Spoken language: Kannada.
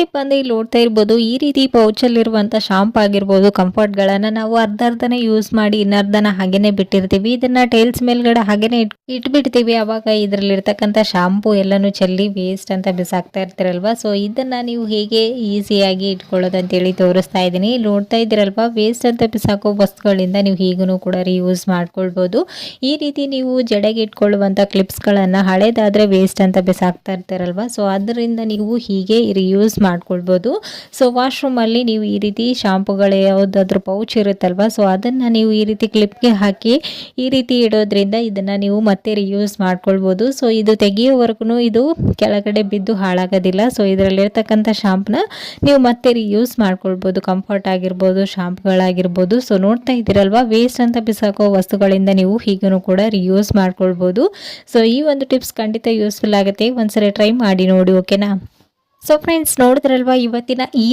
ಟಿಪ್ ಬಂದು ಇಲ್ಲಿ ನೋಡ್ತಾ ಇರ್ಬೋದು, ಈ ರೀತಿ ಪೌಚಲ್ಲಿರುವಂಥ ಶಾಂಪು ಆಗಿರ್ಬೋದು, ಕಂಫರ್ಟ್ಗಳನ್ನು ನಾವು ಅರ್ಧನೇ ಯೂಸ್ ಮಾಡಿ ಇನ್ನರ್ಧನ ಹಾಗೇನೆ ಬಿಟ್ಟಿರ್ತೀವಿ. ಇದನ್ನ ಟೈಲ್ಸ್ ಮೇಲ್ಗಡೆ ಹಾಗೇನೆ ಇಟ್ಬಿಡ್ತೀವಿ. ಅವಾಗ ಇದರಲ್ಲಿರ್ತಕ್ಕಂಥ ಶಾಂಪು ಎಲ್ಲನೂ ಚೆಲ್ಲಿ ವೇಸ್ಟ್ ಅಂತ ಬಿಸಾಕ್ತಾ ಇರ್ತೀರಲ್ವಾ. ಸೊ ಇದನ್ನ ನೀವು ಹೇಗೆ ಈಸಿಯಾಗಿ ಇಟ್ಕೊಳ್ಳೋದು ಅಂತೇಳಿ ತೋರಿಸ್ತಾ ಇದ್ದೀನಿ. ಇಲ್ಲಿ ನೋಡ್ತಾ ಇದ್ದೀರಲ್ವಾ, ವೇಸ್ಟ್ ಅಂತ ಬಿಸಾಕೋ ವಸ್ತುಗಳಿಂದ ನೀವು ಹೀಗೂ ಕೂಡ ರಿಯೂಸ್ ಮಾಡ್ಕೊಳ್ಬೋದು. ಈ ರೀತಿ ನೀವು ಜಡೆಗೆ ಇಟ್ಕೊಳ್ಳುವಂಥ ಕ್ಲಿಪ್ಸ್ಗಳನ್ನು ಹಳೇದಾದರೆ ವೇಸ್ಟ್ ಅಂತ ಬಿಸಾಕ್ತಾ ಇರ್ತಾರಲ್ವ, ಸೊ ಅದರಿಂದ ನೀವು ಹೀಗೆ ರಿಯೂಸ್ ಮಾಡ್ಕೊಳ್ಬೋದು. ಸೊ ವಾಶ್ರೂಮಲ್ಲಿ ನೀವು ಈ ರೀತಿ ಶಾಂಪುಗಳು ಯಾವುದಾದ್ರೂ ಪೌಚ್ ಇರುತ್ತಲ್ವ, ಸೊ ಅದನ್ನು ನೀವು ಈ ರೀತಿ ಕ್ಲಿಪ್ಗೆ ಹಾಕಿ ಈ ರೀತಿ ಇಡೋದ್ರಿಂದ ಇದನ್ನು ನೀವು ಮತ್ತೆ ರಿಯೂಸ್ ಮಾಡ್ಕೊಳ್ಬೋದು. ಸೊ ಇದು ತೆಗೆಯೋವರೆಗೂ ಇದು ಕೆಳಗಡೆ ಬಿದ್ದು ಹಾಳಾಗೋದಿಲ್ಲ. ಸೊ ಇದರಲ್ಲಿರ್ತಕ್ಕಂಥ ಶಾಂಪನ್ನ ನೀವು ಮತ್ತೆ ರಿಯೂಸ್ ಮಾಡ್ಕೊಳ್ಬೋದು, ಕಂಫರ್ಟ್ ಆಗಿರ್ಬೋದು, ಶಾಂಪುಗಳಾಗಿರ್ಬೋದು. ಸೊ ನೋಡ್ತಾ ಇದ್ದೀರಲ್ವಾ, ವೇಸ್ಟ್ ಅಂತ ಬಿಸಾಕೋ ವಸ್ತುಗಳಿಂದ ನೀವು ಹೀಗೂ ಕೂಡ ರಿಯೂಸ್ ಮಾಡ್ಕೊಳ್ಬೋದು. ಸೊ ಈ ಒಂದು ಟಿಪ್ಸ್ ಖಂಡಿತ ಯೂಸ್ಫುಲ್ ಆಗುತ್ತೆ, ಒಂದ್ಸರಿ ಟ್ರೈ ಮಾಡಿ ನೋಡಿ, ಓಕೆನಾ. ಸೊ ಫ್ರೆಂಡ್ಸ್, ನೋಡಿದ್ರಲ್ವಾ ಇವತ್ತಿನ ಈ